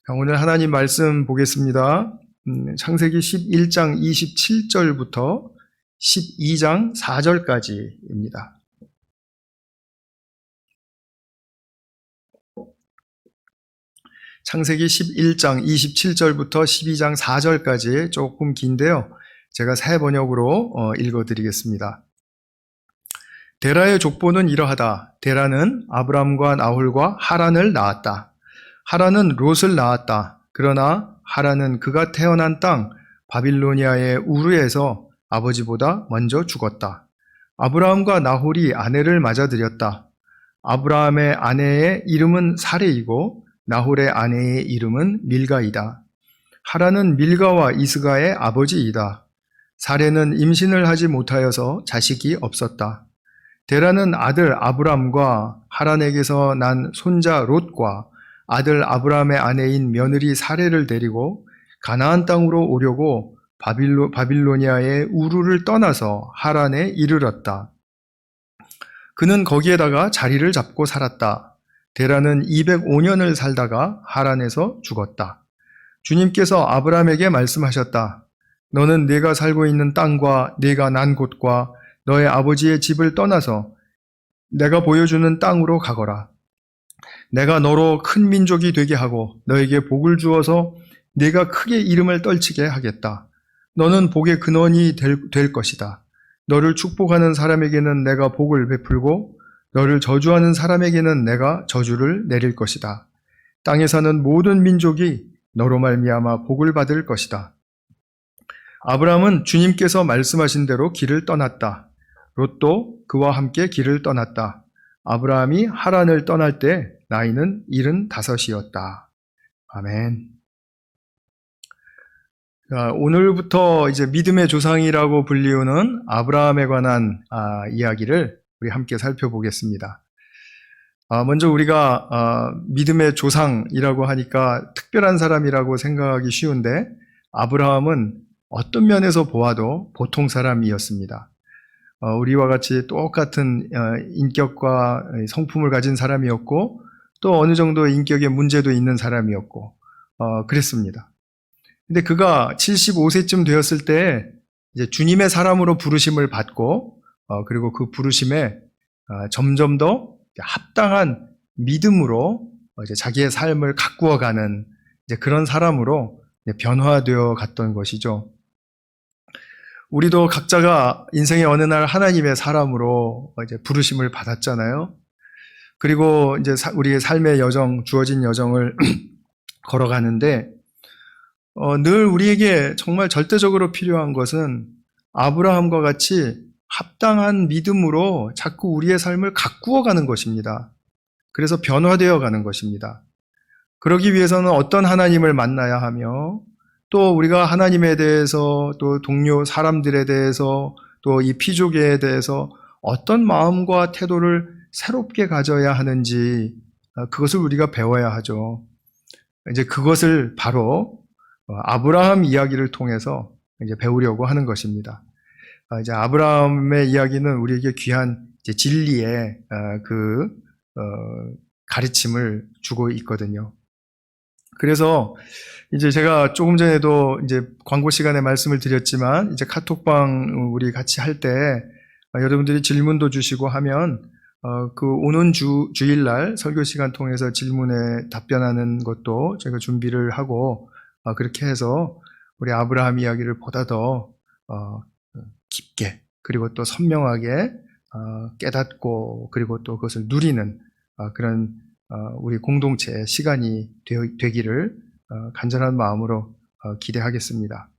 오늘 하나님 말씀 보겠습니다. 창세기 11장 27절부터 12장 4절까지입니다. 창세기 11장 27절부터 12장 4절까지 조금 긴데요. 제가 새 번역으로 읽어드리겠습니다. 데라의 족보는 이러하다. 데라는 아브람과 나홀과 하란을 낳았다. 하란은 롯을 낳았다. 그러나 하란은 그가 태어난 땅 바빌로니아의 우르에서 아버지보다 먼저 죽었다. 아브라함과 나홀이 아내를 맞아들였다. 아브라함의 아내의 이름은 사레이고 나홀의 아내의 이름은 밀가이다. 하란은 밀가와 이스가의 아버지이다. 사레는 임신을 하지 못하여서 자식이 없었다. 데라는 아들 아브람과 하란에게서 난 손자 롯과 아들 아브람의 아내인 며느리 사레를 데리고 가나안 땅으로 오려고 바빌로니아의 우르를 떠나서 하란에 이르렀다. 그는 거기에다가 자리를 잡고 살았다. 데라는 205년을 살다가 하란에서 죽었다. 주님께서 아브람에게 말씀하셨다. 너는 네가 살고 있는 땅과 네가 난 곳과 너의 아버지의 집을 떠나서 내가 보여주는 땅으로 가거라. 내가 너로 큰 민족이 되게 하고 너에게 복을 주어서 네가 크게 이름을 떨치게 하겠다. 너는 복의 근원이 될 것이다. 너를 축복하는 사람에게는 내가 복을 베풀고 너를 저주하는 사람에게는 내가 저주를 내릴 것이다. 땅에 사는 모든 민족이 너로 말미암아 복을 받을 것이다. 아브람은 주님께서 말씀하신 대로 길을 떠났다. 롯도 그와 함께 길을 떠났다. 아브라함이 하란을 떠날 때 나이는 75이었다. 아멘. 오늘부터 이제 믿음의 조상이라고 불리우는 아브라함에 관한 이야기를 우리 함께 살펴보겠습니다. 먼저 우리가 믿음의 조상이라고 하니까 특별한 사람이라고 생각하기 쉬운데 아브라함은 어떤 면에서 보아도 보통 사람이었습니다. 우리와 같이 똑같은 인격과 성품을 가진 사람이었고 또 어느 정도 인격에 문제도 있는 사람이었고 그랬습니다. 근데 그가 75세쯤 되었을 때 이제 주님의 사람으로 부르심을 받고 그리고 그 부르심에 점점 더 합당한 믿음으로 이제 자기의 삶을 가꾸어가는 이제 그런 사람으로 이제 변화되어 갔던 것이죠. 우리도 각자가 인생의 어느 날 하나님의 사람으로 이제 부르심을 받았잖아요. 그리고 이제 우리의 삶의 여정, 주어진 여정을 걸어가는데 늘 우리에게 정말 절대적으로 필요한 것은 아브라함과 같이 합당한 믿음으로 자꾸 우리의 삶을 가꾸어가는 것입니다. 그래서 변화되어 가는 것입니다. 그러기 위해서는 어떤 하나님을 만나야 하며 또 우리가 하나님에 대해서 또 동료 사람들에 대해서 또 이 피조계에 대해서 어떤 마음과 태도를 새롭게 가져야 하는지 그것을 우리가 배워야 하죠. 이제 그것을 바로 아브라함 이야기를 통해서 이제 배우려고 하는 것입니다. 이제 아브라함의 이야기는 우리에게 귀한 이제 진리의 가르침을 주고 있거든요. 그래서 이제 제가 조금 전에도 이제 광고 시간에 말씀을 드렸지만 이제 카톡방 우리 같이 할 때 여러분들이 질문도 주시고 하면 그 오는 주일날 설교 시간 통해서 질문에 답변하는 것도 제가 준비를 하고 그렇게 해서 우리 아브라함 이야기를 보다 더 깊게 그리고 또 선명하게 깨닫고 그리고 또 그것을 누리는 그런 우리 공동체의 시간이 되기를 간절한 마음으로 기대하겠습니다.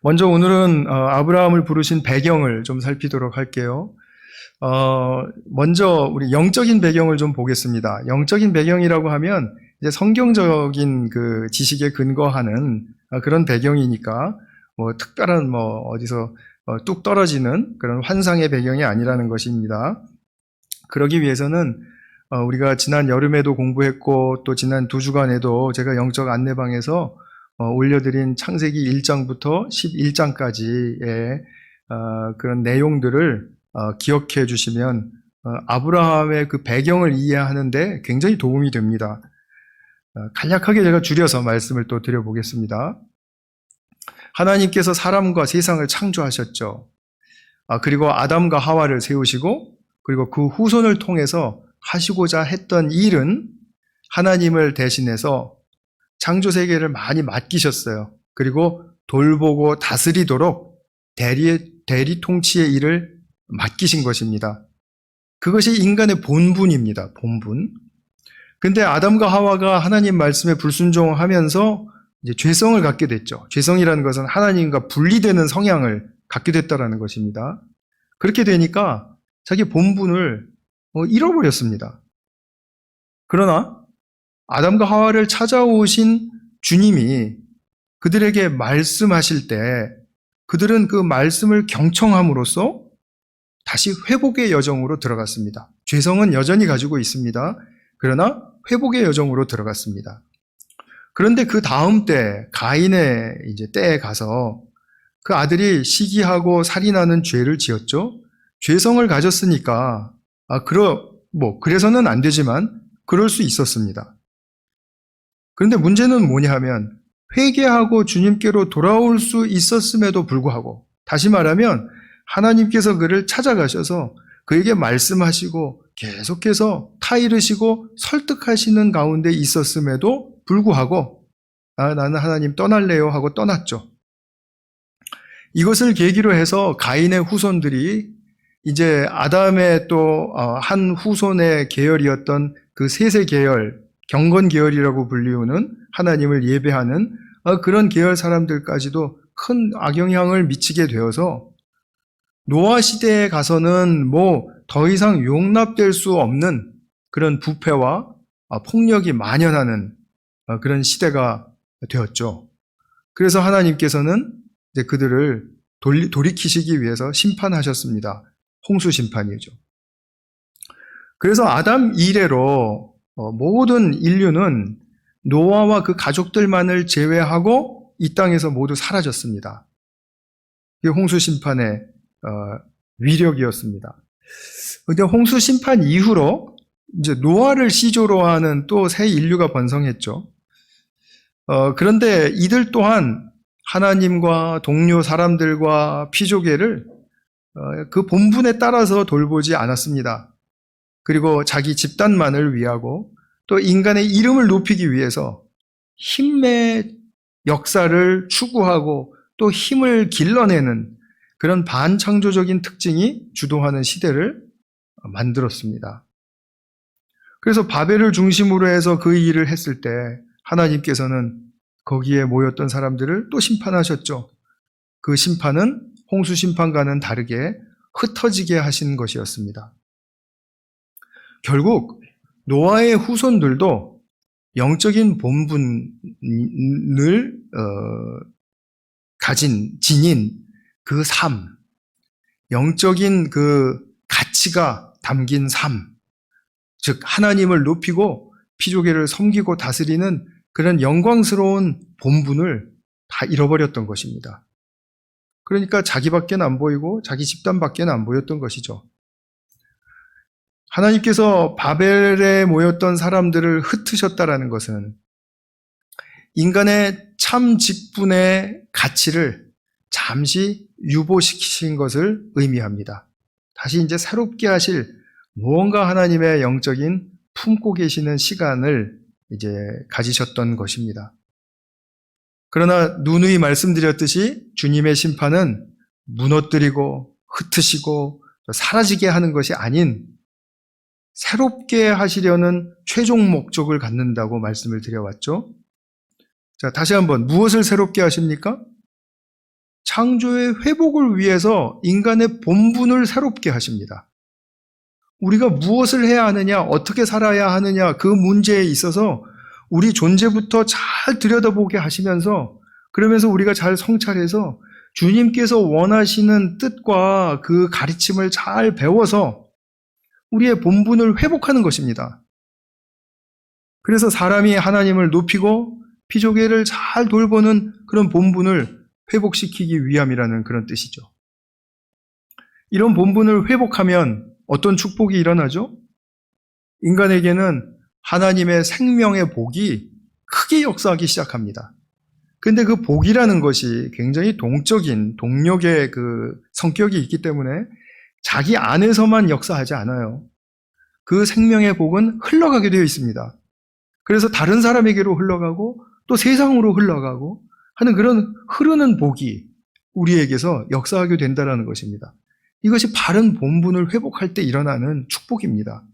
먼저 오늘은 아브라함을 부르신 배경을 좀 살피도록 할게요. 먼저 우리 영적인 배경을 좀 보겠습니다. 영적인 배경이라고 하면 이제 성경적인 그 지식에 근거하는 그런 배경이니까 뭐 특별한 뭐 어디서 뚝 떨어지는 그런 환상의 배경이 아니라는 것입니다. 그러기 위해서는 우리가 지난 여름에도 공부했고 또 지난 2주간에도 제가 영적 안내방에서 올려드린 창세기 1장부터 11장까지의 그런 내용들을 기억해 주시면 아브라함의 그 배경을 이해하는데 굉장히 도움이 됩니다. 간략하게 제가 줄여서 말씀을 또 드려보겠습니다. 하나님께서 사람과 세상을 창조하셨죠. 그리고 아담과 하와를 세우시고 그리고 그 후손을 통해서 하시고자 했던 일은 하나님을 대신해서 창조세계를 많이 맡기셨어요. 그리고 돌보고 다스리도록 대리 통치의 일을 맡기신 것입니다. 그것이 인간의 본분입니다. 본분. 근데 아담과 하와가 하나님 말씀에 불순종하면서 이제 죄성을 갖게 됐죠. 죄성이라는 것은 하나님과 분리되는 성향을 갖게 됐다라는 것입니다. 그렇게 되니까 자기 본분을 잃어버렸습니다. 그러나 아담과 하와를 찾아오신 주님이 그들에게 말씀하실 때 그들은 그 말씀을 경청함으로써 다시 회복의 여정으로 들어갔습니다. 죄성은 여전히 가지고 있습니다. 그러나 회복의 여정으로 들어갔습니다. 그런데 그 다음 때 가인의 이제 때에 가서 그 아들이 시기하고 살인하는 죄를 지었죠. 죄성을 가졌으니까 그래서는 안 되지만 그럴 수 있었습니다. 그런데 문제는 뭐냐 하면 회개하고 주님께로 돌아올 수 있었음에도 불구하고 다시 말하면 하나님께서 그를 찾아가셔서 그에게 말씀하시고 계속해서 타이르시고 설득하시는 가운데 있었음에도 불구하고 나는 하나님 떠날래요 하고 떠났죠. 이것을 계기로 해서 가인의 후손들이 이제 아담의 또 한 후손의 계열이었던 그 셋의 계열, 경건 계열이라고 불리우는 하나님을 예배하는 그런 계열 사람들까지도 큰 악영향을 미치게 되어서 노아 시대에 가서는 더 이상 용납될 수 없는 그런 부패와 폭력이 만연하는 그런 시대가 되었죠. 그래서 하나님께서는 이제 그들을 돌이키시기 위해서 심판하셨습니다. 홍수 심판이죠. 그래서 아담 이래로 모든 인류는 노아와 그 가족들만을 제외하고 이 땅에서 모두 사라졌습니다. 이게 홍수 심판의 위력이었습니다. 그런데 홍수 심판 이후로 이제 노아를 시조로 하는 또 새 인류가 번성했죠. 그런데 이들 또한 하나님과 동료 사람들과 피조계를 그 본분에 따라서 돌보지 않았습니다. 그리고 자기 집단만을 위하고 또 인간의 이름을 높이기 위해서 힘의 역사를 추구하고 또 힘을 길러내는 그런 반창조적인 특징이 주도하는 시대를 만들었습니다. 그래서 바벨을 중심으로 해서 그 일을 했을 때 하나님께서는 거기에 모였던 사람들을 또 심판하셨죠. 그 심판은 홍수 심판과는 다르게 흩어지게 하신 것이었습니다. 결국 노아의 후손들도 영적인 본분을 지닌 그 삶, 영적인 그 가치가 담긴 삶, 즉 하나님을 높이고 피조계를 섬기고 다스리는 그런 영광스러운 본분을 다 잃어버렸던 것입니다. 그러니까 자기밖에는 안 보이고 자기 집단밖에는 안 보였던 것이죠. 하나님께서 바벨에 모였던 사람들을 흩으셨다라는 것은 인간의 참 직분의 가치를 잠시 유보시키신 것을 의미합니다. 다시 이제 새롭게 하실 무언가 하나님의 영적인 품고 계시는 시간을 이제 가지셨던 것입니다. 그러나 누누이 말씀드렸듯이 주님의 심판은 무너뜨리고 흩으시고 사라지게 하는 것이 아닌 새롭게 하시려는 최종 목적을 갖는다고 말씀을 드려왔죠. 자, 다시 한번 무엇을 새롭게 하십니까? 창조의 회복을 위해서 인간의 본분을 새롭게 하십니다. 우리가 무엇을 해야 하느냐, 어떻게 살아야 하느냐, 그 문제에 있어서 우리 존재부터 잘 들여다보게 하시면서 그러면서 우리가 잘 성찰해서 주님께서 원하시는 뜻과 그 가르침을 잘 배워서 우리의 본분을 회복하는 것입니다. 그래서 사람이 하나님을 높이고 피조계를 잘 돌보는 그런 본분을 회복시키기 위함이라는 그런 뜻이죠. 이런 본분을 회복하면 어떤 축복이 일어나죠? 인간에게는 하나님의 생명의 복이 크게 역사하기 시작합니다. 근데 그 복이라는 것이 굉장히 동적인 동력의 그 성격이 있기 때문에 자기 안에서만 역사하지 않아요. 그 생명의 복은 흘러가게 되어 있습니다. 그래서 다른 사람에게로 흘러가고 또 세상으로 흘러가고 하는 그런 흐르는 복이 우리에게서 역사하게 된다는 것입니다. 이것이 바른 본분을 회복할 때 일어나는 축복입니다.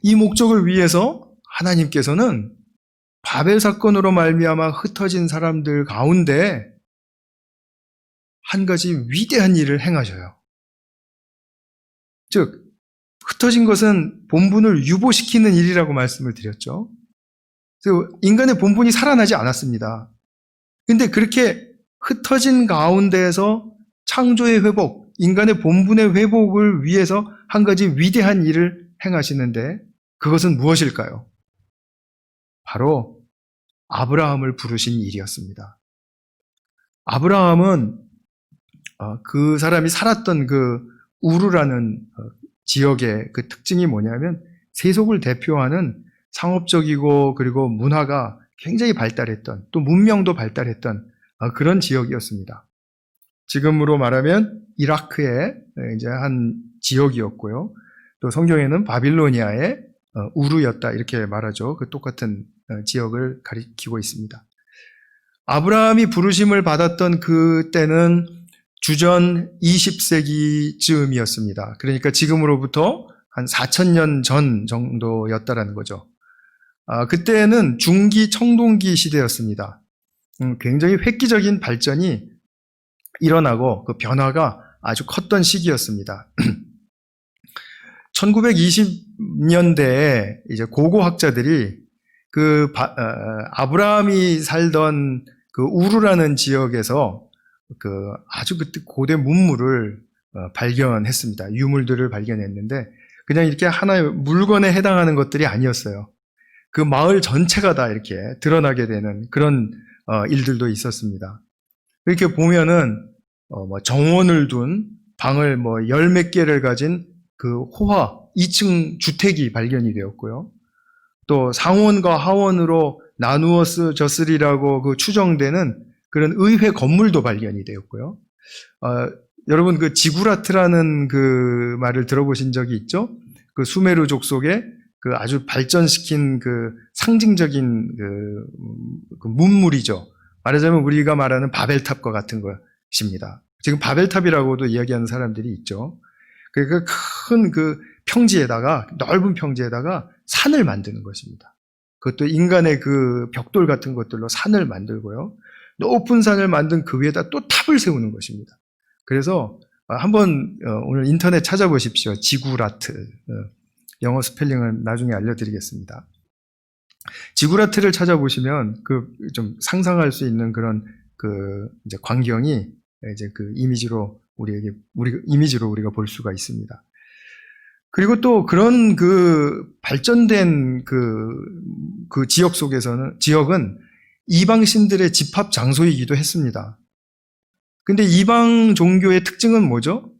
이 목적을 위해서 하나님께서는 바벨 사건으로 말미암아 흩어진 사람들 가운데 한 가지 위대한 일을 행하셔요. 즉, 흩어진 것은 본분을 유보시키는 일이라고 말씀을 드렸죠. 그래서 인간의 본분이 살아나지 않았습니다. 근데 그렇게 흩어진 가운데에서 창조의 회복, 인간의 본분의 회복을 위해서 한 가지 위대한 일을 행하시는데 그것은 무엇일까요? 바로 아브라함을 부르신 일이었습니다. 아브라함은 그 사람이 살았던 그 우르라는 지역의 그 특징이 뭐냐면 세속을 대표하는 상업적이고 그리고 문화가 굉장히 발달했던 또 문명도 발달했던 그런 지역이었습니다. 지금으로 말하면 이라크의 이제 한 지역이었고요. 또 성경에는 바빌로니아의 우르였다 이렇게 말하죠. 그 똑같은 지역을 가리키고 있습니다. 아브라함이 부르심을 받았던 그때는 주전 20세기쯤이었습니다. 그러니까 지금으로부터 한 4,000년 전 정도였다라는 거죠. 그때는 중기 청동기 시대였습니다. 굉장히 획기적인 발전이 일어나고 그 변화가 아주 컸던 시기였습니다. 1920년대에 이제 고고학자들이 그 아브라함이 살던 그 우르라는 지역에서 그 아주 그때 고대 문물을 발견했습니다. 유물들을 발견했는데 그냥 이렇게 하나의 물건에 해당하는 것들이 아니었어요. 그 마을 전체가 다 이렇게 드러나게 되는 그런 일들도 있었습니다. 이렇게 보면은 뭐 정원을 둔 방을 뭐 열 몇 개를 가진 그 호화 2층 주택이 발견이 되었고요. 또 상원과 하원으로 나누어졌으리라고 그 추정되는 그런 의회 건물도 발견이 되었고요. 여러분 그 지구라트라는 그 말을 들어보신 적이 있죠? 그 수메르족 속에 그 아주 발전시킨 그 상징적인 그 문물이죠. 말하자면 우리가 말하는 바벨탑과 같은 것입니다. 지금 바벨탑이라고도 이야기하는 사람들이 있죠. 그 큰 그 평지에다가 넓은 평지에다가 산을 만드는 것입니다. 그것도 인간의 그 벽돌 같은 것들로 산을 만들고요. 높은 산을 만든 그 위에다 또 탑을 세우는 것입니다. 그래서 한번 오늘 인터넷 찾아보십시오. 지구라트. 영어 스펠링은 나중에 알려드리겠습니다. 지구라트를 찾아보시면 그 좀 상상할 수 있는 그런 그 이제 광경이 이제 그 이미지로 우리가 볼 수가 있습니다. 그리고 또 그런 그 발전된 그 지역 지역은 이방신들의 집합 장소이기도 했습니다. 근데 이방 종교의 특징은 뭐죠?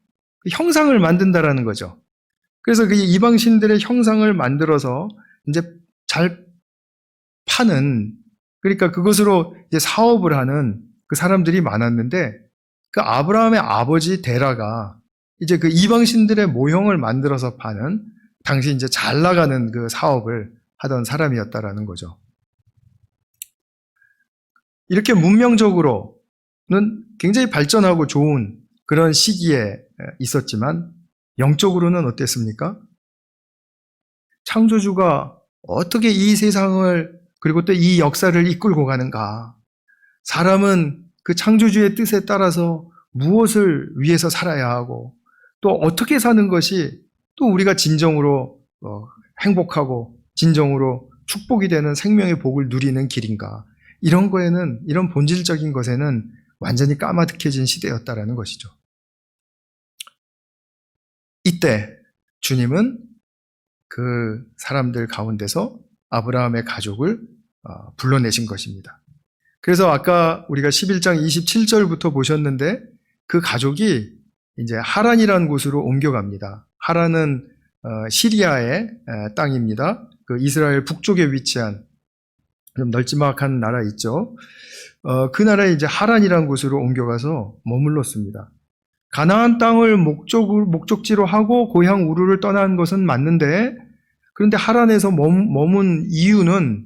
형상을 만든다라는 거죠. 그래서 그 이방신들의 형상을 만들어서 이제 잘 파는, 그러니까 그것으로 이제 사업을 하는 그 사람들이 많았는데, 그 아브라함의 아버지 데라가 이제 그 이방신들의 모형을 만들어서 파는 당시 이제 잘 나가는 그 사업을 하던 사람이었다라는 거죠. 이렇게 문명적으로는 굉장히 발전하고 좋은 그런 시기에 있었지만 영적으로는 어땠습니까? 창조주가 어떻게 이 세상을 그리고 또 이 역사를 이끌고 가는가? 사람은 그 창조주의 뜻에 따라서 무엇을 위해서 살아야 하고 또 어떻게 사는 것이 또 우리가 진정으로 행복하고 진정으로 축복이 되는 생명의 복을 누리는 길인가? 이런 거에는, 이런 본질적인 것에는 완전히 까마득해진 시대였다라는 것이죠. 이때 주님은 그 사람들 가운데서 아브라함의 가족을 불러내신 것입니다. 그래서 아까 우리가 11장 27절부터 보셨는데 그 가족이 이제 하란이라는 곳으로 옮겨갑니다. 하란은 시리아의 땅입니다. 그 이스라엘 북쪽에 위치한 좀 널찍막한 나라 있죠. 그 나라에 이제 하란이라는 곳으로 옮겨가서 머물렀습니다. 가나안 땅을 목적지로 하고 고향 우르를 떠난 것은 맞는데, 그런데 하란에서 머문 이유는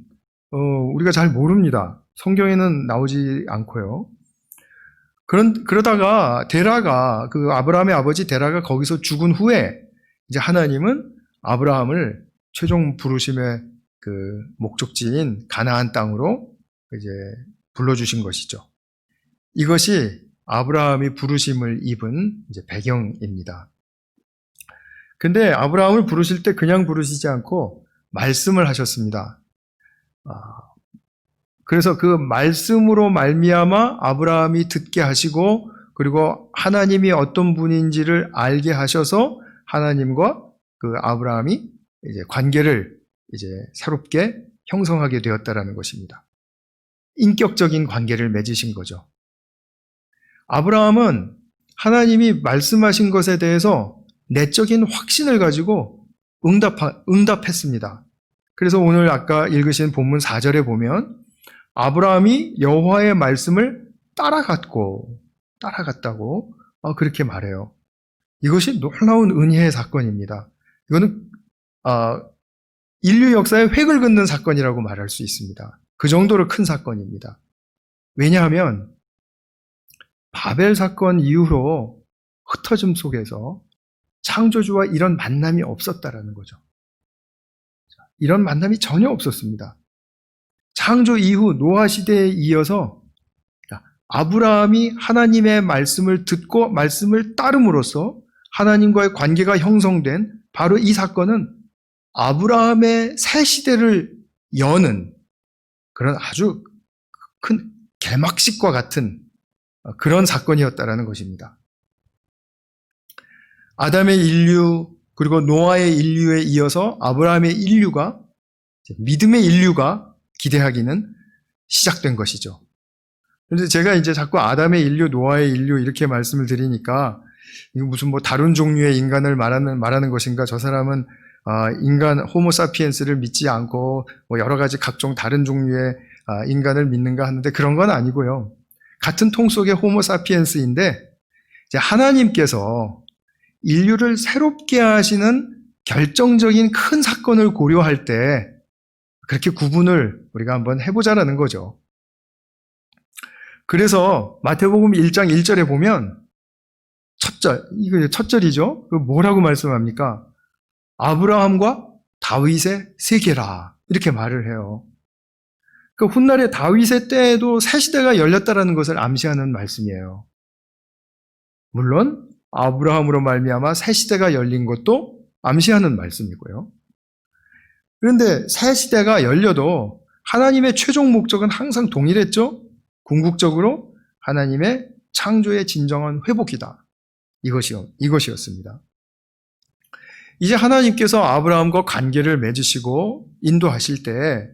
우리가 잘 모릅니다. 성경에는 나오지 않고요. 그러다가 데라가, 그 아브라함의 아버지 데라가 거기서 죽은 후에 이제 하나님은 아브라함을 최종 부르심의 그 목적지인 가나안 땅으로 이제 불러주신 것이죠. 이것이 아브라함이 부르심을 입은 이제 배경입니다. 근데 아브라함을 부르실 때 그냥 부르시지 않고 말씀을 하셨습니다. 그래서 그 말씀으로 말미암아 아브라함이 듣게 하시고, 그리고 하나님이 어떤 분인지를 알게 하셔서 하나님과 그 아브라함이 이제 관계를 이제 새롭게 형성하게 되었다라는 것입니다. 인격적인 관계를 맺으신 거죠. 아브라함은 하나님이 말씀하신 것에 대해서 내적인 확신을 가지고 응답했습니다. 그래서 오늘 아까 읽으신 본문 4절에 보면 아브라함이 여호와의 말씀을 따라갔다고 그렇게 말해요. 이것이 놀라운 은혜의 사건입니다. 이거는 인류 역사의 획을 긋는 사건이라고 말할 수 있습니다. 그 정도로 큰 사건입니다. 왜냐하면 바벨 사건 이후로 흩어짐 속에서 창조주와 이런 만남이 없었다라는 거죠. 이런 만남이 전혀 없었습니다. 창조 이후 노아 시대에 이어서 아브라함이 하나님의 말씀을 듣고 말씀을 따름으로써 하나님과의 관계가 형성된 바로 이 사건은 아브라함의 새 시대를 여는 그런 아주 큰 개막식과 같은 그런 사건이었다라는 것입니다. 아담의 인류 그리고 노아의 인류에 이어서 아브라함의 인류가, 믿음의 인류가 기대하기는 시작된 것이죠. 그런데 제가 이제 자꾸 아담의 인류, 노아의 인류 이렇게 말씀을 드리니까 이거 무슨 뭐 다른 종류의 인간을 말하는 것인가? 저 사람은 인간 호모사피엔스를 믿지 않고 뭐 여러 가지 각종 다른 종류의 인간을 믿는가 하는데 그런 건 아니고요. 같은 통 속의 호모사피엔스인데 이제 하나님께서 인류를 새롭게 하시는 결정적인 큰 사건을 고려할 때 그렇게 구분을 우리가 한번 해보자라는 거죠. 그래서 마태복음 1장 1절에 보면 이거 첫 절이죠. 뭐라고 말씀합니까? 아브라함과 다윗의 세계라 이렇게 말을 해요. 그 훗날에 다윗의 때에도 새 시대가 열렸다라는 것을 암시하는 말씀이에요. 물론 아브라함으로 말미암아 새 시대가 열린 것도 암시하는 말씀이고요. 그런데 새 시대가 열려도 하나님의 최종 목적은 항상 동일했죠. 궁극적으로 하나님의 창조의 진정한 회복이다. 이것이었습니다. 이제 하나님께서 아브라함과 관계를 맺으시고 인도하실 때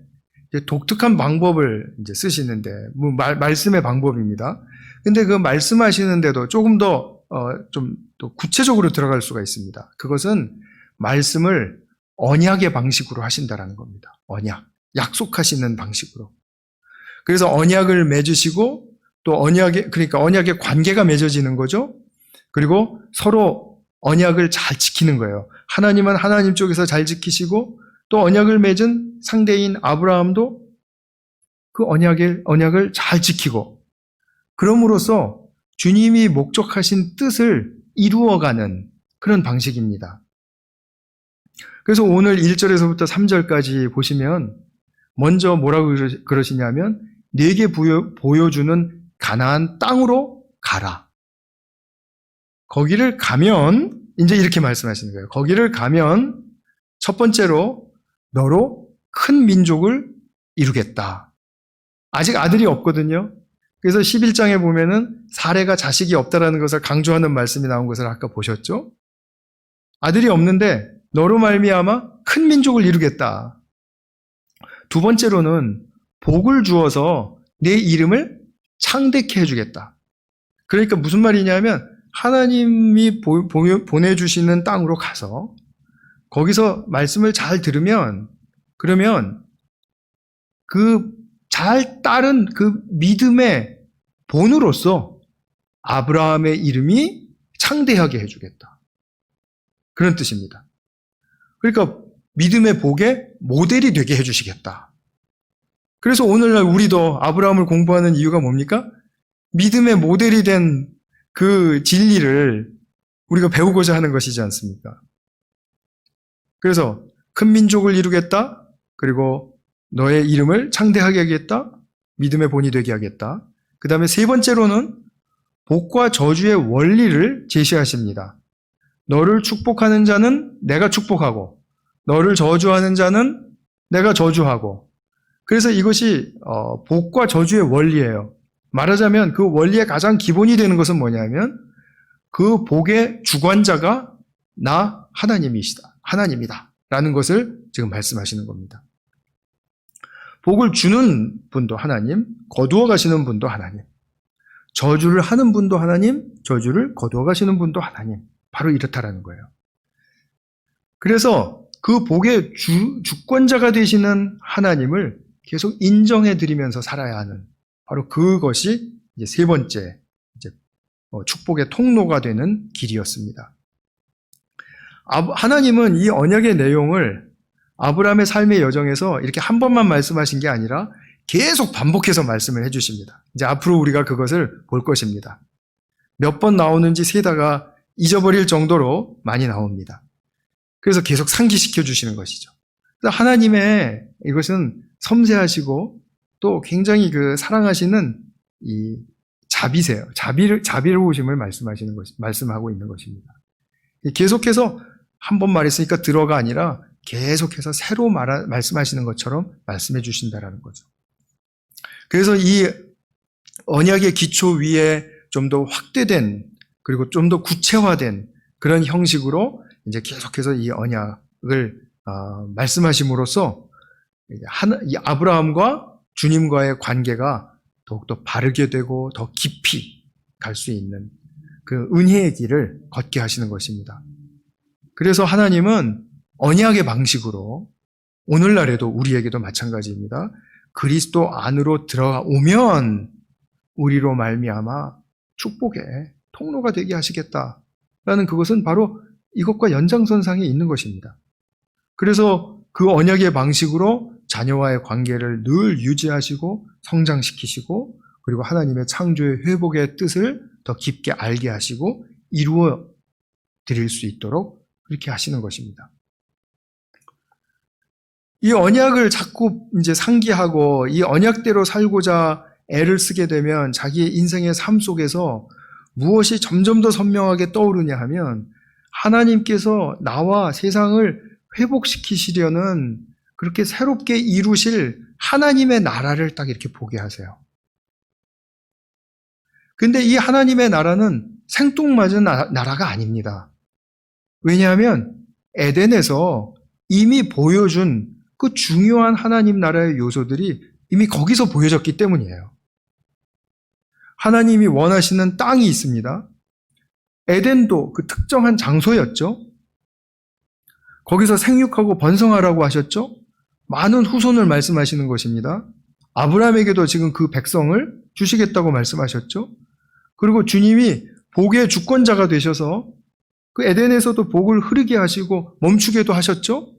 독특한 방법을 이제 쓰시는데, 말씀의 방법입니다. 근데 그 말씀하시는데도 조금 더 또 구체적으로 들어갈 수가 있습니다. 그것은 말씀을 언약의 방식으로 하신다라는 겁니다. 언약, 약속하시는 방식으로. 그래서 언약을 맺으시고 또 그러니까 언약의 관계가 맺어지는 거죠. 그리고 서로 언약을 잘 지키는 거예요. 하나님은 하나님 쪽에서 잘 지키시고 또 언약을 맺은 상대인 아브라함도 그 언약을 잘 지키고, 그럼으로써 주님이 목적하신 뜻을 이루어가는 그런 방식입니다. 그래서 오늘 1절에서부터 3절까지 보시면 먼저 뭐라고 그러시냐면 네게 보여주는 가나안 땅으로 가라. 거기를 가면 이제 이렇게 말씀하시는 거예요. 거기를 가면 첫 번째로 너로 큰 민족을 이루겠다. 아직 아들이 없거든요. 그래서 11장에 보면은 사례가 자식이 없다라는 것을 강조하는 말씀이 나온 것을 아까 보셨죠? 아들이 없는데 너로 말미암아 큰 민족을 이루겠다. 두 번째로는 복을 주어서 내 이름을 창대케 해주겠다. 그러니까 무슨 말이냐면 하나님이 보내주시는 땅으로 가서 거기서 말씀을 잘 들으면, 그러면 그 잘 따른 그 믿음의 본으로서 아브라함의 이름이 창대하게 해주겠다. 그런 뜻입니다. 그러니까 믿음의 복의 모델이 되게 해주시겠다. 그래서 오늘날 우리도 아브라함을 공부하는 이유가 뭡니까? 믿음의 모델이 된 그 진리를 우리가 배우고자 하는 것이지 않습니까? 그래서 큰 민족을 이루겠다. 그리고 너의 이름을 창대하게 하겠다. 믿음의 본이 되게 하겠다. 그 다음에 세 번째로는 복과 저주의 원리를 제시하십니다. 너를 축복하는 자는 내가 축복하고 너를 저주하는 자는 내가 저주하고. 그래서 이것이 복과 저주의 원리예요. 말하자면 그 원리의 가장 기본이 되는 것은 뭐냐면 그 복의 주관자가 나 하나님이다 라는 것을 지금 말씀하시는 겁니다. 복을 주는 분도 하나님, 거두어 가시는 분도 하나님, 저주를 하는 분도 하나님, 저주를 거두어 가시는 분도 하나님. 바로 이렇다라는 거예요. 그래서 그 복의 주권자가 되시는 하나님을 계속 인정해 드리면서 살아야 하는 바로 그것이 이제 세 번째 축복의 통로가 되는 길이었습니다. 하나님은 이 언약의 내용을 아브라함의 삶의 여정에서 이렇게 한 번만 말씀하신 게 아니라 계속 반복해서 말씀을 해주십니다. 이제 앞으로 우리가 그것을 볼 것입니다. 몇 번 나오는지 세다가 잊어버릴 정도로 많이 나옵니다. 그래서 계속 상기시켜 주시는 것이죠. 그래서 하나님의 이것은 섬세하시고 또 굉장히 그 사랑하시는 이 자비세요. 자비로우심을 말씀하고 있는 것입니다. 계속해서 한 번 말했으니까 들어가 아니라 계속해서 새로 말씀하시는 것처럼 말씀해 주신다라는 거죠. 그래서 이 언약의 기초 위에 좀 더 확대된 그리고 좀 더 구체화된 그런 형식으로 이제 계속해서 이 언약을 말씀하심으로써 이 아브라함과 주님과의 관계가 더욱더 바르게 되고 더 깊이 갈 수 있는 그 은혜의 길을 걷게 하시는 것입니다. 그래서 하나님은 언약의 방식으로 오늘날에도 우리에게도 마찬가지입니다. 그리스도 안으로 들어오면 우리로 말미암아 축복의 통로가 되게 하시겠다라는 그것은 바로 이것과 연장선상에 있는 것입니다. 그래서 그 언약의 방식으로 자녀와의 관계를 늘 유지하시고 성장시키시고 그리고 하나님의 창조의 회복의 뜻을 더 깊게 알게 하시고 이루어 드릴 수 있도록 그렇게 하시는 것입니다. 이 언약을 자꾸 이제 상기하고 이 언약대로 살고자 애를 쓰게 되면 자기의 인생의 삶 속에서 무엇이 점점 더 선명하게 떠오르냐 하면 하나님께서 나와 세상을 회복시키시려는 그렇게 새롭게 이루실 하나님의 나라를 딱 이렇게 보게 하세요. 근데 이 하나님의 나라는 생뚱맞은 나라가 아닙니다. 왜냐하면 에덴에서 이미 보여준 그 중요한 하나님 나라의 요소들이 이미 거기서 보여졌기 때문이에요. 하나님이 원하시는 땅이 있습니다. 에덴도 그 특정한 장소였죠. 거기서 생육하고 번성하라고 하셨죠. 많은 후손을 말씀하시는 것입니다. 아브라함에게도 지금 그 백성을 주시겠다고 말씀하셨죠. 그리고 주님이 복의 주권자가 되셔서 그 에덴에서도 복을 흐르게 하시고 멈추게도 하셨죠.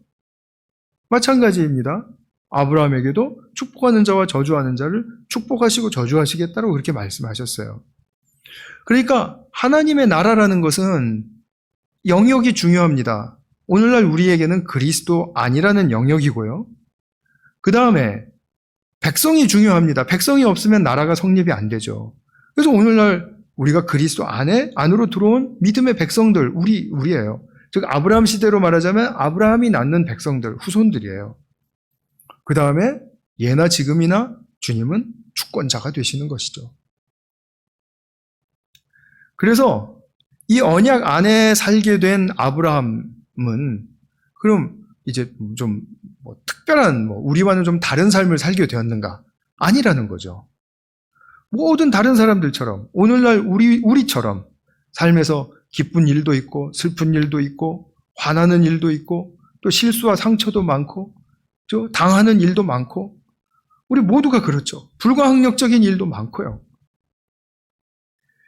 마찬가지입니다. 아브라함에게도 축복하는 자와 저주하는 자를 축복하시고 저주하시겠다고 그렇게 말씀하셨어요. 그러니까 하나님의 나라라는 것은 영역이 중요합니다. 오늘날 우리에게는 그리스도 안이라는 영역이고요. 그 다음에 백성이 중요합니다. 백성이 없으면 나라가 성립이 안 되죠. 그래서 오늘날 우리가 그리스도 안으로 들어온 믿음의 백성들, 우리예요. 즉 아브라함 시대로 말하자면 아브라함이 낳는 백성들, 후손들이에요. 그 다음에 예나 지금이나 주님은 주권자가 되시는 것이죠. 그래서 이 언약 안에 살게 된 아브라함은 그럼 이제 좀 특별한 우리와는 좀 다른 삶을 살게 되었는가? 아니라는 거죠. 모든 다른 사람들처럼 오늘날 우리처럼 삶에서 기쁜 일도 있고 슬픈 일도 있고 화나는 일도 있고 또 실수와 상처도 많고 또 당하는 일도 많고 우리 모두가 그렇죠. 불가항력적인 일도 많고요.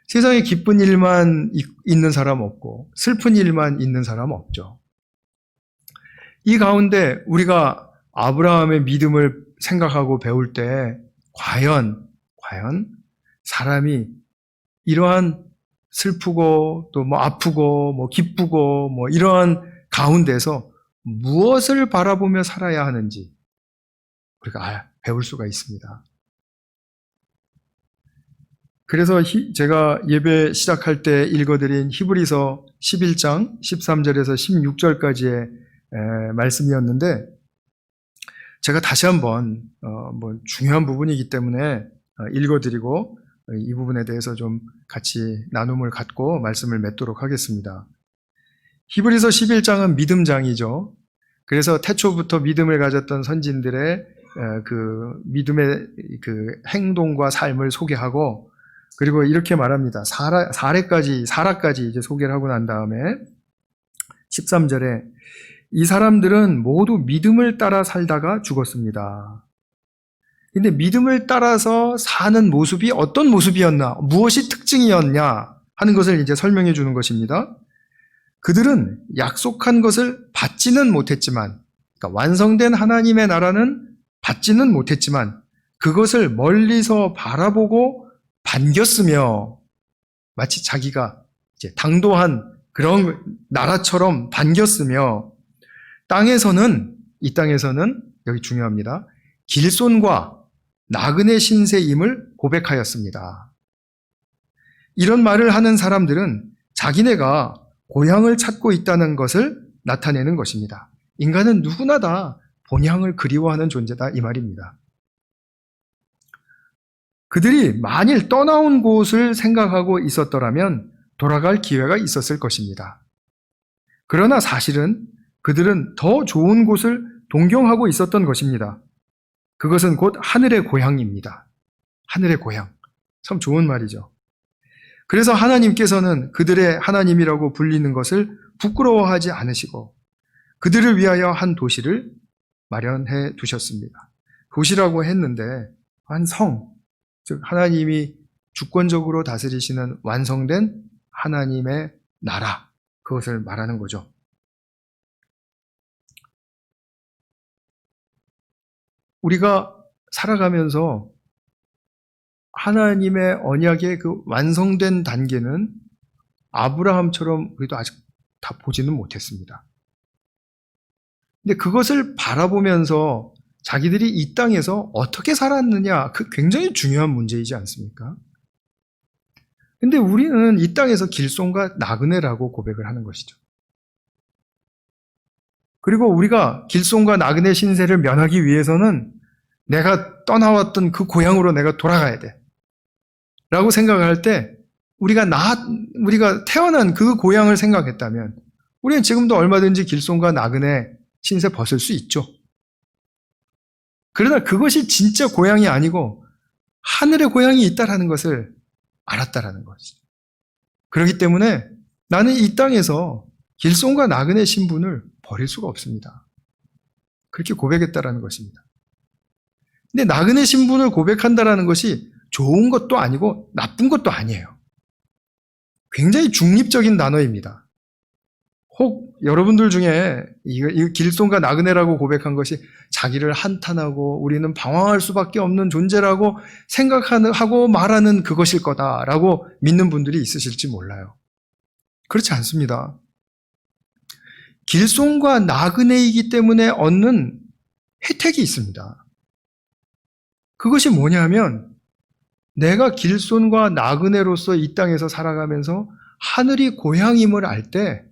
세상에 기쁜 일만 있는 사람 없고 슬픈 일만 있는 사람 없죠. 이 가운데 우리가 아브라함의 믿음을 생각하고 배울 때 과연 사람이 이러한 슬프고 또 뭐 아프고 뭐 기쁘고 뭐 이러한 가운데서 무엇을 바라보며 살아야 하는지 우리가 배울 수가 있습니다. 그래서 제가 예배 시작할 때 읽어드린 히브리서 11장 13절에서 16절까지의 말씀이었는데 제가 다시 한번 뭐 중요한 부분이기 때문에 읽어드리고 이 부분에 대해서 좀 같이 나눔을 갖고 말씀을 맺도록 하겠습니다. 히브리서 11장은 믿음장이죠. 그래서 태초부터 믿음을 가졌던 선진들의 그 믿음의 그 행동과 삶을 소개하고 그리고 이렇게 말합니다. 사라까지 이제 소개를 하고 난 다음에 13절에 이 사람들은 모두 믿음을 따라 살다가 죽었습니다. 근데 믿음을 따라서 사는 모습이 어떤 모습이었나, 무엇이 특징이었냐 하는 것을 이제 설명해 주는 것입니다. 그들은 약속한 것을 받지는 못했지만, 그러니까 완성된 하나님의 나라는 받지는 못했지만 그것을 멀리서 바라보고 반겼으며 마치 자기가 이제 당도한 그런 나라처럼 반겼으며 이 땅에서는 여기 중요합니다. 길손과 나그네 신세임을 고백하였습니다. 이런 말을 하는 사람들은 자기네가 고향을 찾고 있다는 것을 나타내는 것입니다. 인간은 누구나 다 본향을 그리워하는 존재다 이 말입니다. 그들이 만일 떠나온 곳을 생각하고 있었더라면 돌아갈 기회가 있었을 것입니다. 그러나 사실은 그들은 더 좋은 곳을 동경하고 있었던 것입니다. 그것은 곧 하늘의 고향입니다. 하늘의 고향. 참 좋은 말이죠. 그래서 하나님께서는 그들의 하나님이라고 불리는 것을 부끄러워하지 않으시고 그들을 위하여 한 도시를 마련해 두셨습니다. 도시라고 했는데 한 성, 즉 하나님이 주권적으로 다스리시는 완성된 하나님의 나라, 그것을 말하는 거죠. 우리가 살아가면서 하나님의 언약의 그 완성된 단계는 아브라함처럼 우리도 아직 다 보지는 못했습니다. 근데 그것을 바라보면서 자기들이 이 땅에서 어떻게 살았느냐, 그 굉장히 중요한 문제이지 않습니까? 근데 우리는 이 땅에서 길손과 나그네라고 고백을 하는 것이죠. 그리고 우리가 길손과 나그네 신세를 면하기 위해서는 내가 떠나왔던 그 고향으로 내가 돌아가야 돼. 라고 생각을 할 때 우리가 태어난 그 고향을 생각했다면 우리는 지금도 얼마든지 길손과 나그네 신세 벗을 수 있죠. 그러나 그것이 진짜 고향이 아니고 하늘의 고향이 있다라는 것을 알았다라는 것이죠. 그렇기 때문에 나는 이 땅에서 길손과 나그네 신분을 버릴 수가 없습니다. 그렇게 고백했다라는 것입니다. 근데 나그네 신분을 고백한다라는 것이 좋은 것도 아니고 나쁜 것도 아니에요. 굉장히 중립적인 단어입니다. 혹 여러분들 중에 이 길손과 나그네라고 고백한 것이 자기를 한탄하고 우리는 방황할 수밖에 없는 존재라고 생각하고 말하는 그것일 거다라고 믿는 분들이 있으실지 몰라요. 그렇지 않습니다. 길손과 나그네이기 때문에 얻는 혜택이 있습니다. 그것이 뭐냐면 내가 길손과 나그네로서 이 땅에서 살아가면서 하늘이 고향임을 알 때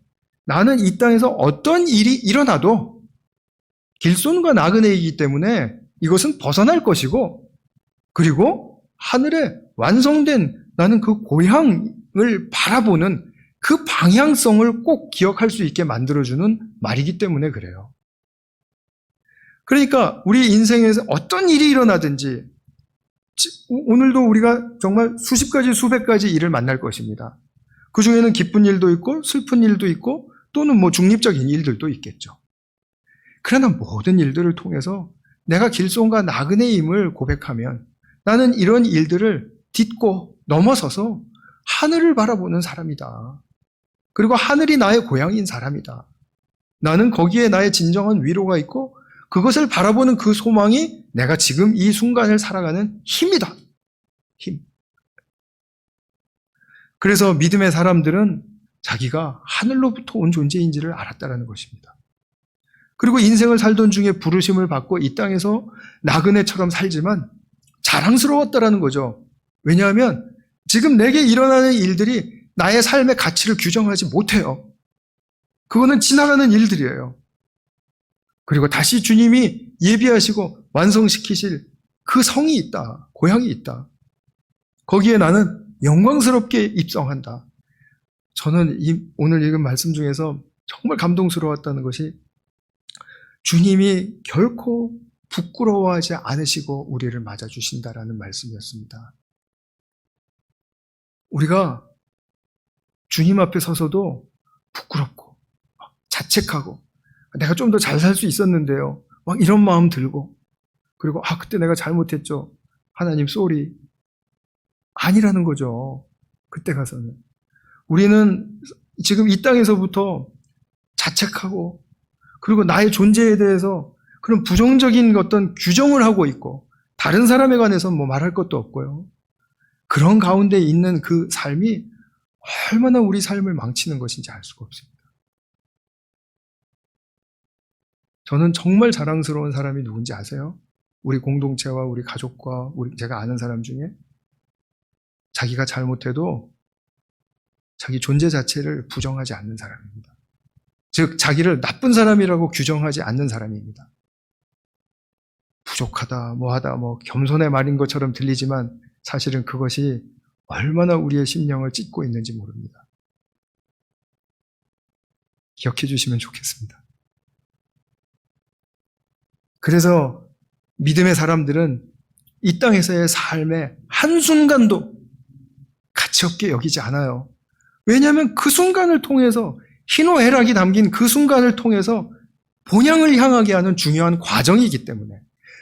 나는 이 땅에서 어떤 일이 일어나도 길손과 나그네이기 때문에 이것은 벗어날 것이고 그리고 하늘에 완성된 나는 그 고향을 바라보는 그 방향성을 꼭 기억할 수 있게 만들어주는 말이기 때문에 그래요. 그러니까 우리 인생에서 어떤 일이 일어나든지 오늘도 우리가 정말 수십 가지 수백 가지 일을 만날 것입니다. 그 중에는 기쁜 일도 있고 슬픈 일도 있고 또는 뭐 중립적인 일들도 있겠죠. 그러나 모든 일들을 통해서 내가 길손과 나그네임을 고백하면 나는 이런 일들을 딛고 넘어서서 하늘을 바라보는 사람이다. 그리고 하늘이 나의 고향인 사람이다. 나는 거기에 나의 진정한 위로가 있고 그것을 바라보는 그 소망이 내가 지금 이 순간을 살아가는 힘이다. 힘. 그래서 믿음의 사람들은 자기가 하늘로부터 온 존재인지를 알았다는 것입니다. 그리고 인생을 살던 중에 부르심을 받고 이 땅에서 나그네처럼 살지만 자랑스러웠다라는 거죠. 왜냐하면 지금 내게 일어나는 일들이 나의 삶의 가치를 규정하지 못해요. 그거는 지나가는 일들이에요. 그리고 다시 주님이 예비하시고 완성시키실 그 성이 있다. 고향이 있다. 거기에 나는 영광스럽게 입성한다. 저는 오늘 읽은 말씀 중에서 정말 감동스러웠다는 것이 주님이 결코 부끄러워하지 않으시고 우리를 맞아주신다라는 말씀이었습니다. 우리가 주님 앞에 서서도 부끄럽고 자책하고 내가 좀 더 잘 살 수 있었는데요. 막 이런 마음 들고 그리고 그때 내가 잘못했죠. 하나님 쏘리. 아니라는 거죠. 그때 가서는. 우리는 지금 이 땅에서부터 자책하고 그리고 나의 존재에 대해서 그런 부정적인 어떤 규정을 하고 있고 다른 사람에 관해서 뭐 말할 것도 없고요. 그런 가운데 있는 그 삶이 얼마나 우리 삶을 망치는 것인지 알 수가 없습니다. 저는 정말 자랑스러운 사람이 누군지 아세요? 우리 공동체와 우리 가족과 제가 아는 사람 중에 자기가 잘못해도 자기 존재 자체를 부정하지 않는 사람입니다. 즉 자기를 나쁜 사람이라고 규정하지 않는 사람입니다. 부족하다, 뭐하다, 겸손의 말인 것처럼 들리지만 사실은 그것이 얼마나 우리의 심령을 찢고 있는지 모릅니다. 기억해 주시면 좋겠습니다. 그래서 믿음의 사람들은 이 땅에서의 삶의 한순간도 가치없게 여기지 않아요. 왜냐하면 그 순간을 통해서 희노애락이 담긴 그 순간을 통해서 본향을 향하게 하는 중요한 과정이기 때문에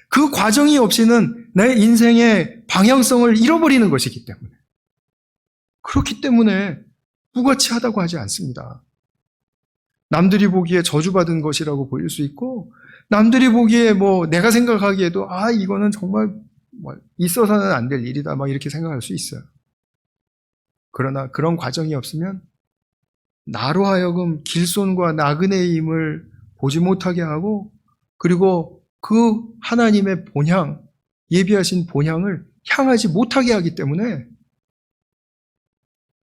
그 과정이 없이는 내 인생의 방향성을 잃어버리는 것이기 때문에 그렇기 때문에 무가치하다고 하지 않습니다. 남들이 보기에 저주받은 것이라고 보일 수 있고 남들이 보기에 내가 생각하기에도 이거는 정말 있어서는 안 될 일이다 이렇게 생각할 수 있어요. 그러나 그런 과정이 없으면 나로 하여금 길손과 나그네임을 보지 못하게 하고 그리고 그 하나님의 본향, 예비하신 본향을 향하지 못하게 하기 때문에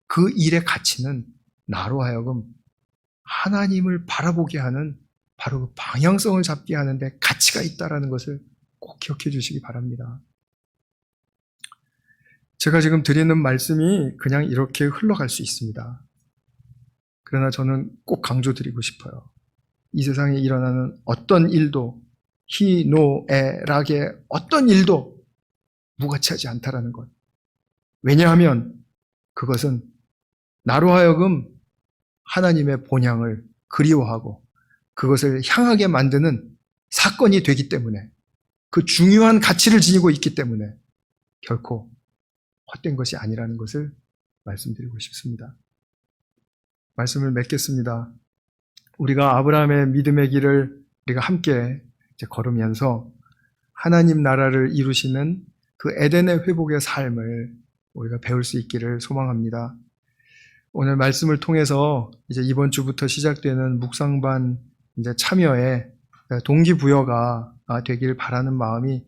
그 일의 가치는 나로 하여금 하나님을 바라보게 하는 바로 그 방향성을 잡게 하는데 가치가 있다는 것을 꼭 기억해 주시기 바랍니다. 제가 지금 드리는 말씀이 그냥 이렇게 흘러갈 수 있습니다. 그러나 저는 꼭 강조드리고 싶어요. 이 세상에 일어나는 어떤 일도 희노애락의 어떤 일도 무가치하지 않다라는 것. 왜냐하면 그것은 나로 하여금 하나님의 본향을 그리워하고 그것을 향하게 만드는 사건이 되기 때문에 그 중요한 가치를 지니고 있기 때문에 결코 헛된 것이 아니라는 것을 말씀드리고 싶습니다. 말씀을 맺겠습니다. 우리가 아브라함의 믿음의 길을 우리가 함께 이제 걸으면서 하나님 나라를 이루시는 그 에덴의 회복의 삶을 우리가 배울 수 있기를 소망합니다. 오늘 말씀을 통해서 이제 이번 주부터 시작되는 묵상반 이제 참여에 동기부여가 되길 바라는 마음이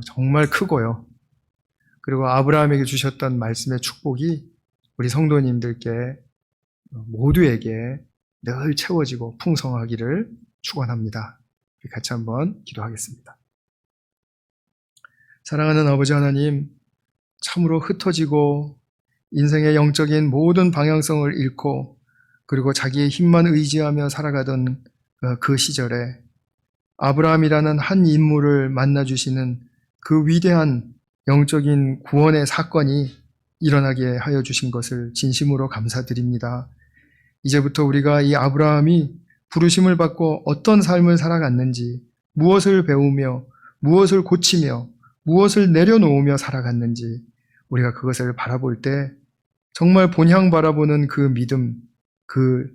정말 크고요. 그리고 아브라함에게 주셨던 말씀의 축복이 우리 성도님들께 모두에게 늘 채워지고 풍성하기를 축원합니다. 같이 한번 기도하겠습니다. 사랑하는 아버지 하나님, 참으로 흩어지고 인생의 영적인 모든 방향성을 잃고 그리고 자기의 힘만 의지하며 살아가던 그 시절에 아브라함이라는 한 인물을 만나주시는 그 위대한 영적인 구원의 사건이 일어나게 하여 주신 것을 진심으로 감사드립니다. 이제부터 우리가 이 아브라함이 부르심을 받고 어떤 삶을 살아갔는지, 무엇을 배우며 무엇을 고치며 무엇을 내려놓으며 살아갔는지 우리가 그것을 바라볼 때 정말 본향 바라보는 그 믿음, 그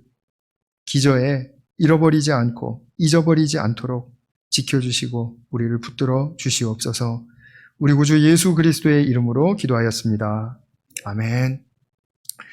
기저에 잃어버리지 않고 잊어버리지 않도록 지켜주시고 우리를 붙들어 주시옵소서. 우리 구주 예수 그리스도의 이름으로 기도하였습니다. 아멘.